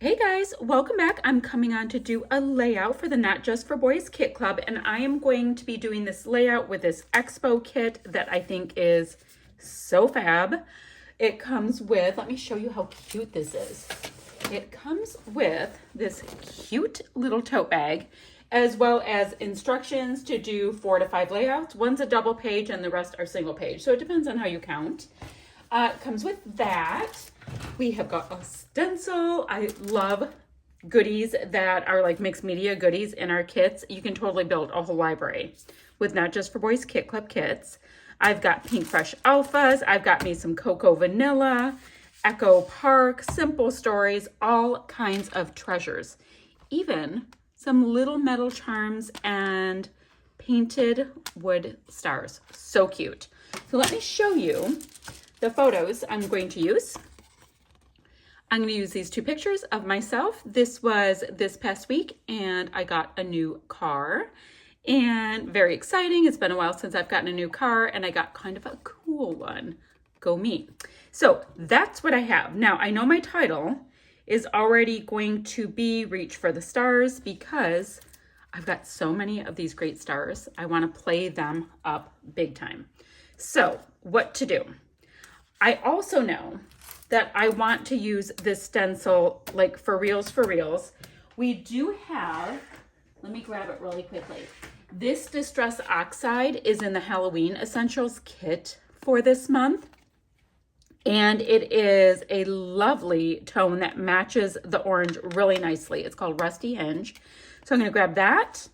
Hey guys, welcome back. I'm coming on to do a layout for the Not Just for Boys Kit Club, and I am going to be doing this layout with this Expo kit that I think is so fab. It comes with, let me show you how cute this is. It comes with this cute little tote bag, as well as instructions to do 4 to 5 layouts. One's a double page and the rest are single page, so it depends on how you count. It comes with that. We have got a stencil. I love goodies that are like mixed media goodies in our kits. You can totally build a whole library with Not Just for Boys Kit Club kits. I've got Pink Fresh Alphas. I've got me some Cocoa Vanilla, Echo Park, Simple Stories, all kinds of treasures. Even some little metal charms and painted wood stars. So cute. So let me show you the photos I'm going to use. I'm going to use these 2 pictures of myself. This was this past week and I got a new car and very exciting. It's been a while since I've gotten a new car and I got kind of a cool one. Go me. So that's what I have. Now I know my title is already going to be Reach for the Stars because I've got so many of these great stars. I want to play them up big time. So what to do? I also know that I want to use this stencil like for reals. We do have, let me grab it really quickly. This Distress Oxide is in the Halloween Essentials kit for this month. And it is a lovely tone that matches the orange really nicely. It's called Rusty Hinge. So I'm going to grab that.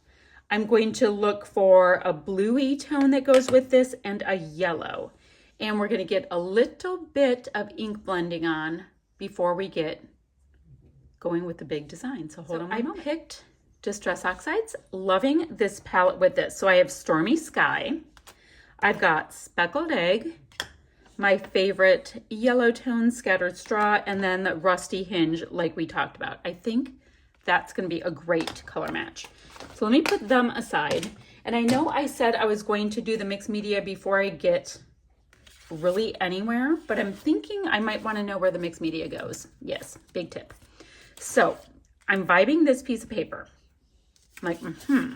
I'm going to look for a bluey tone that goes with this and a yellow. And we're going to get a little bit of ink blending on before we get going with the big design. So hold on. I picked Distress Oxides, loving this palette with this. So I have Stormy Sky. I've got Speckled Egg, my favorite yellow tone Scattered Straw, and then the Rusty Hinge like we talked about. I think that's going to be a great color match. So let me put them aside. And I know I said I was going to do the mixed media before I get really anywhere, but I'm thinking I might want to know where the mixed media goes. Yes, big tip. So I'm vibing this piece of paper. I'm like, So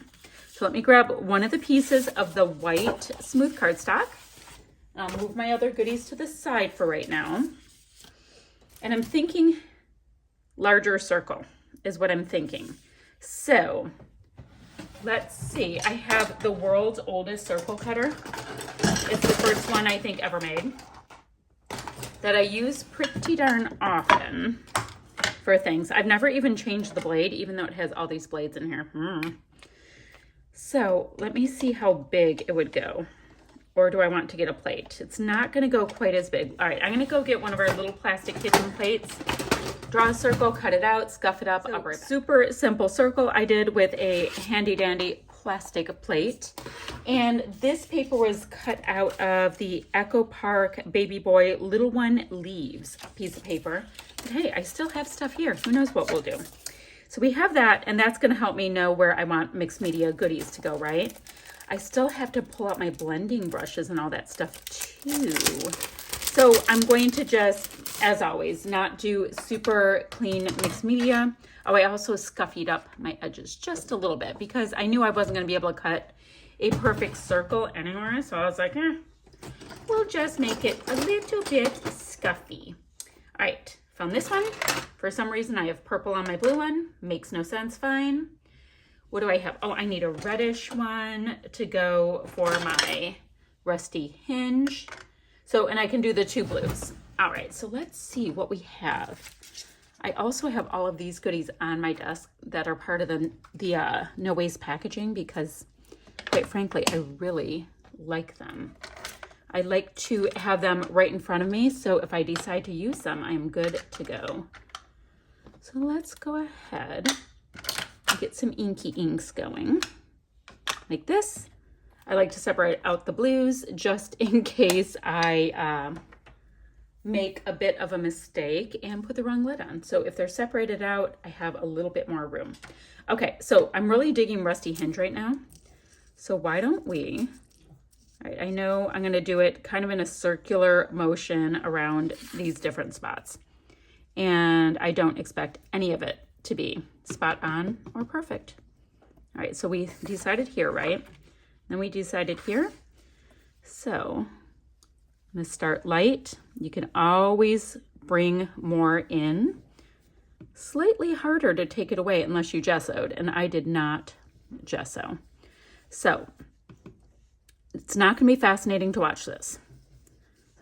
let me grab one of the pieces of the white smooth cardstock. I'll move my other goodies to the side for right now. And I'm thinking larger circle is what I'm thinking. So let's see. I have the world's oldest circle cutter. It's the first one I think ever made that I use pretty darn often for things. I've never even changed the blade, even though it has all these blades in here. So let me see how big it would go. Or do I want to get a plate? It's not going to go quite as big. All right, I'm going to go get one of our little plastic kitchen plates. Draw a circle, cut it out, scuff it up. So, super simple circle I did with a handy dandy plastic plate. And this paper was cut out of the Echo Park Baby Boy Little One Leaves piece of paper. But hey, I still have stuff here. Who knows what we'll do. So we have that, and that's going to help me know where I want mixed media goodies to go, right? I still have to pull out my blending brushes and all that stuff too. So I'm going to just, as always, not do super clean mixed media. Oh, I also scuffied up my edges just a little bit because I knew I wasn't going to be able to cut a perfect circle anywhere. So I was like, we'll just make it a little bit scuffy. All right, found this one. For some reason, I have purple on my blue one. Makes no sense, fine. What do I have? Oh, I need a reddish one to go for my Rusty Hinge. So, and I can do the 2 blues. All right, so let's see what we have. I also have all of these goodies on my desk that are part of the no waste packaging because, quite frankly, I really like them. I like to have them right in front of me, so if I decide to use them, I'm good to go. So let's go ahead and get some inky inks going, like this. I like to separate out the blues just in case I make a bit of a mistake and put the wrong lid on. So if they're separated out, I have a little bit more room. Okay, so I'm really digging Rusty Hinge right now. So why don't we, all right, I know I'm gonna do it kind of in a circular motion around these different spots. and I don't expect any of it to be spot on or perfect. All right, so we decided here, right? Then we decided here. So I'm gonna start light. You can always bring more in. Slightly harder to take it away unless you gessoed, and I did not gesso. So it's not gonna be fascinating to watch this.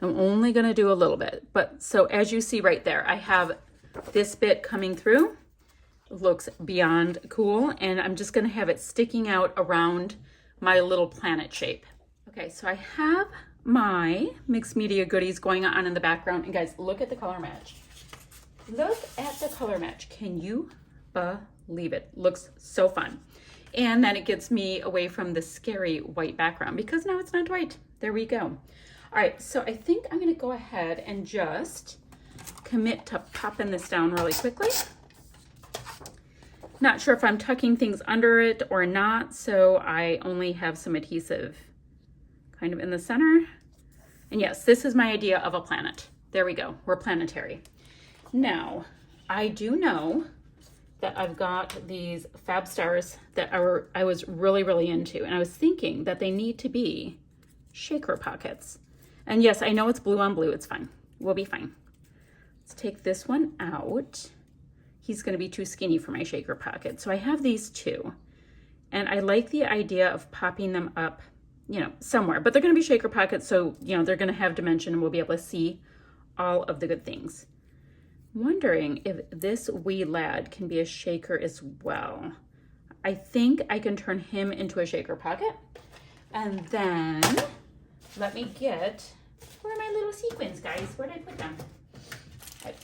I'm only gonna do a little bit, but so as you see right there, I have this bit coming through. It looks beyond cool, and I'm just gonna have it sticking out around my little planet shape. Okay, so I have my mixed media goodies going on in the background, and guys, look at the color match. Look at the color match. Can you believe it? Looks so fun. And then it gets me away from the scary white background because now it's not white. There we go. All right, so I think I'm gonna go ahead and just commit to popping this down really quickly. Not sure if I'm tucking things under it or not, so I only have some adhesive kind of in the center. And yes, this is my idea of a planet. There we go, we're planetary. Now, I do know that I've got these fab stars that I was really into, and I was thinking that they need to be shaker pockets. And yes, I know it's blue on blue, it's fine. We'll be fine. Let's take this one out. He's gonna be too skinny for my shaker pocket. So I have these two, and I like the idea of popping them up, you know, somewhere, but they're gonna be shaker pockets, so, you know, they're gonna have dimension and we'll be able to see all of the good things. Wondering if this wee lad can be a shaker as well. I think I can turn him into a shaker pocket. And then let me get, where are my little sequins, guys? Where did I put them?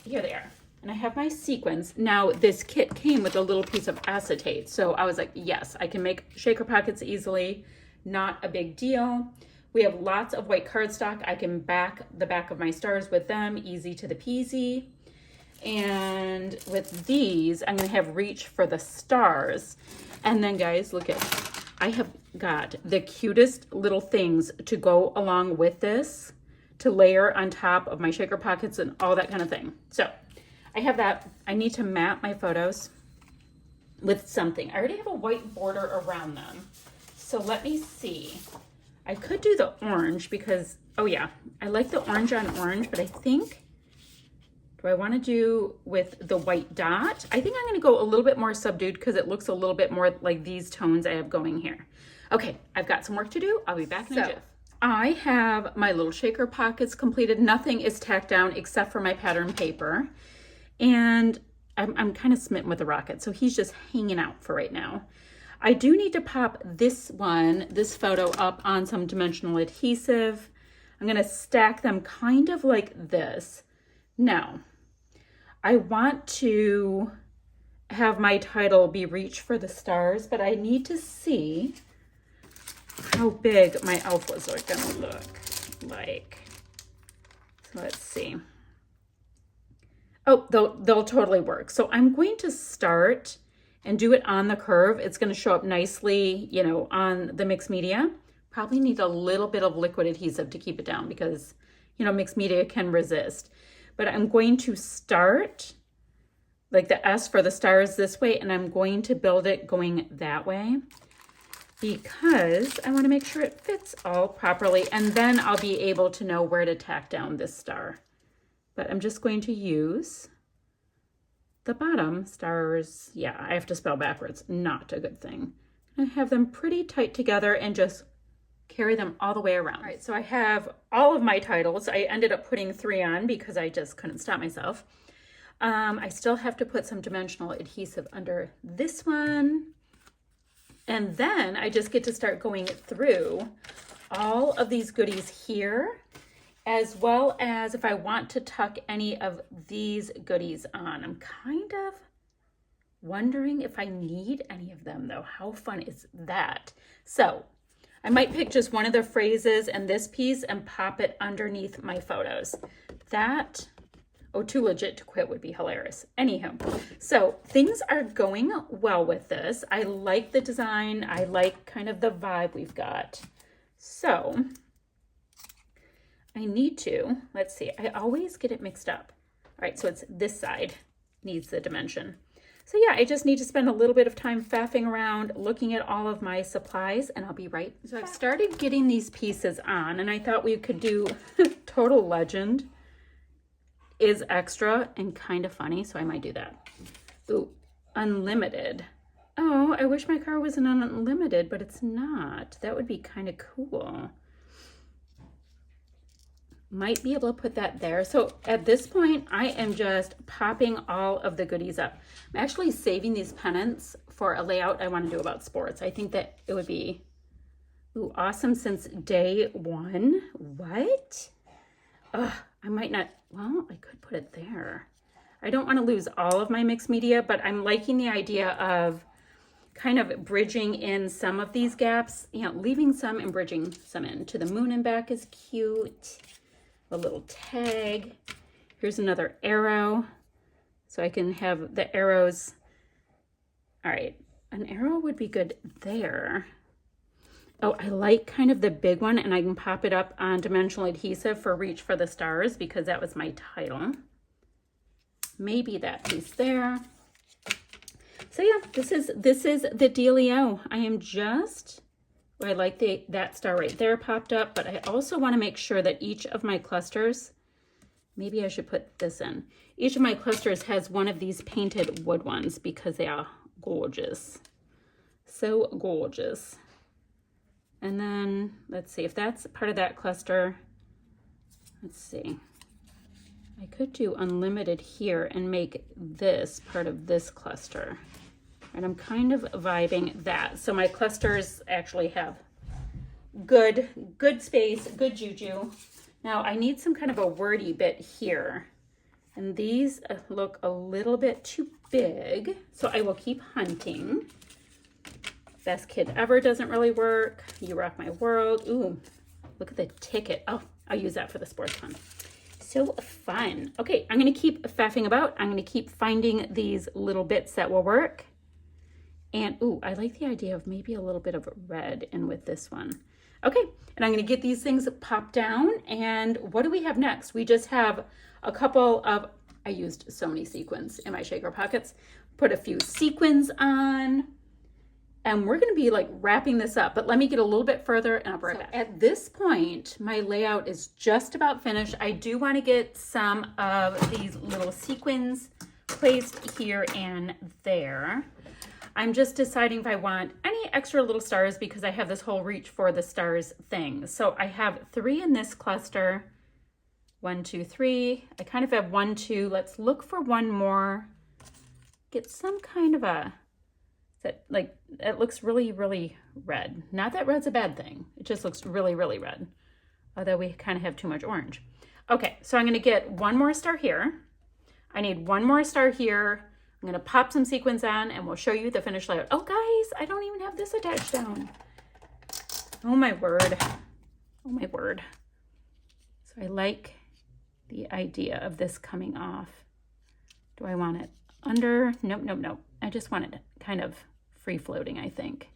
Here they are. And I have my sequins. Now this kit came with a little piece of acetate. So I was like, yes, I can make shaker pockets easily. Not a big deal. We have lots of white cardstock. I can back the back of my stars with them, easy to the peasy. And with these, I'm gonna have reach for the stars. And then guys, look at, I have got the cutest little things to go along with this, to layer on top of my shaker pockets and all that kind of thing. So I have that. I need to map my photos with something. I already have a white border around them. So let me see. I could do the orange because, oh yeah, I like the orange on orange, but I think, do I want to do with the white dot? I think I'm going to go a little bit more subdued because it looks a little bit more like these tones I have going here. Okay, I've got some work to do. I'll be back in a jiff. I have my little shaker pockets completed. Nothing is tacked down except for my pattern paper. And I'm kind of smitten with the rocket, so he's just hanging out for right now. I do need to pop this photo up on some dimensional adhesive. I'm going to stack them kind of like this. Now, I want to have my title be Reach for the Stars, but I need to see how big my alphas are going to look like. So let's see. Oh, they'll totally work. So I'm going to start and do it on the curve. It's going to show up nicely, you know, on the mixed media. Probably need a little bit of liquid adhesive to keep it down because, you know, mixed media can resist. But I'm going to start like the S for the stars this way, and I'm going to build it going that way because I want to make sure it fits all properly, and then I'll be able to know where to tack down this star. But I'm just going to use the bottom stars. Yeah, I have to spell backwards. Not a good thing. I have them pretty tight together and just carry them all the way around. All right, so I have all of my titles. I ended up putting 3 on because I just couldn't stop myself. I still have to put some dimensional adhesive under this one. And then I just get to start going through all of these goodies here, as well as if I want to tuck any of these goodies on. I'm kind of wondering if I need any of them though. How fun is that? So I might pick just one of the phrases and this piece and pop it underneath my photos. That, oh, too legit to quit would be hilarious. Anywho, so things are going well with this. I like the design. I like kind of the vibe we've got. So I need to, let's see, I always get it mixed up. All right, so it's this side needs the dimension. So yeah, I just need to spend a little bit of time faffing around, looking at all of my supplies, and I'll be right back. So I've started getting these pieces on, and I thought we could do Total Legend is extra and kind of funny, so I might do that. Ooh, unlimited. Oh, I wish my car was an unlimited, but it's not. That would be kind of cool. Might be able to put that there. So at this point, I am just popping all of the goodies up. I'm actually saving these pennants for a layout I want to do about sports. I think that it would be awesome since day one. What? Ugh, I might not, well, I could put it there. I don't want to lose all of my mixed media, but I'm liking the idea of kind of bridging in some of these gaps, you know, leaving some and bridging some in. To the moon and back is cute. A little tag. Here's another arrow. So I can have the arrows. All right, an arrow would be good there. Oh, I like kind of the big one, and I can pop it up on dimensional adhesive for Reach for the Stars because that was my title. Maybe that piece there. So yeah, this is the dealio. I am just, I like that star right there popped up, but I also want to make sure that each of my clusters, maybe I should put this in. Each of my clusters has one of these painted wood ones because they are gorgeous. So gorgeous. And then let's see if that's part of that cluster. Let's see. I could do unlimited here and make this part of this cluster. And I'm kind of vibing that. So my clusters actually have good space, good juju. Now I need some kind of a wordy bit here. And these look a little bit too big. So I will keep hunting. Best Kid Ever doesn't really work. You Rock My World. Ooh, look at the ticket. Oh, I'll use that for the sports fun. So fun. Okay, I'm going to keep faffing about. I'm going to keep finding these little bits that will work. And ooh, I like the idea of maybe a little bit of red in with this one. Okay, and I'm going to get these things popped down. And what do we have next? We just have a couple of, I used so many sequins in my shaker pockets. Put a few sequins on. And we're going to be like wrapping this up, but let me get a little bit further and I'll be right back. At this point, my layout is just about finished. I do want to get some of these little sequins placed here and there. I'm just deciding if I want any extra little stars because I have this whole Reach for the Stars thing. So I have 3 in this cluster. 1, 2, 3. I kind of have 1, 2. Let's look for one more. Get some kind of a, that like, it looks really, really red. Not that red's a bad thing. It just looks really, really red. Although we kind of have too much orange. Okay, so I'm going to get one more star here. I need one more star here. I'm going to pop some sequins on and we'll show you the finished layout. Oh, guys, I don't even have this attached down. Oh, my word. Oh, my word. So I like the idea of this coming off. Do I want it under? Nope, nope, nope. I just want it kind of free floating, I think.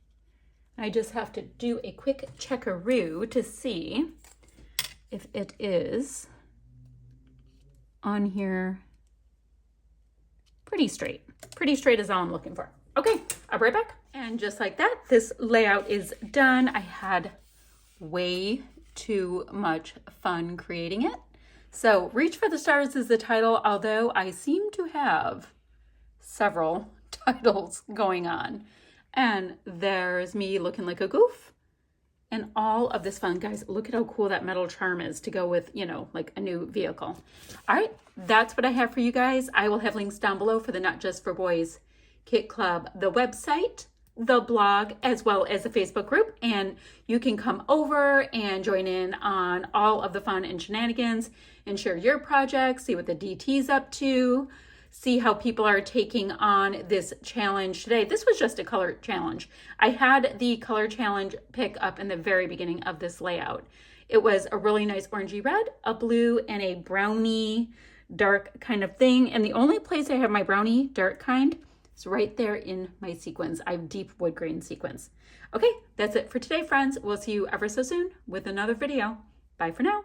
I just have to do a quick checkaroo to see if it is on here. Pretty straight. Pretty straight is all I'm looking for. Okay, I'll be right back. And just like that, this layout is done. I had way too much fun creating it. So Reach for the Stars is the title, although I seem to have several titles going on. And there's me looking like a goof and all of this fun. Guys, look at how cool that metal charm is to go with, you know, like a new vehicle. All right, that's what I have for you guys. I will have links down below for the Not Just for Boys Kit Club, the website, the blog, as well as the Facebook group. And you can come over and join in on all of the fun and shenanigans and share your projects, see what the DT's up to, see how people are taking on this challenge today. This was just a color challenge. I had the color challenge pick up in the very beginning of this layout. It was a really nice orangey red, a blue, and a brownie dark kind of thing. And the only place I have my brownie dark kind is right there in my sequins. I have deep wood grain sequins. Okay, that's it for today, friends. We'll see you ever so soon with another video. Bye for now.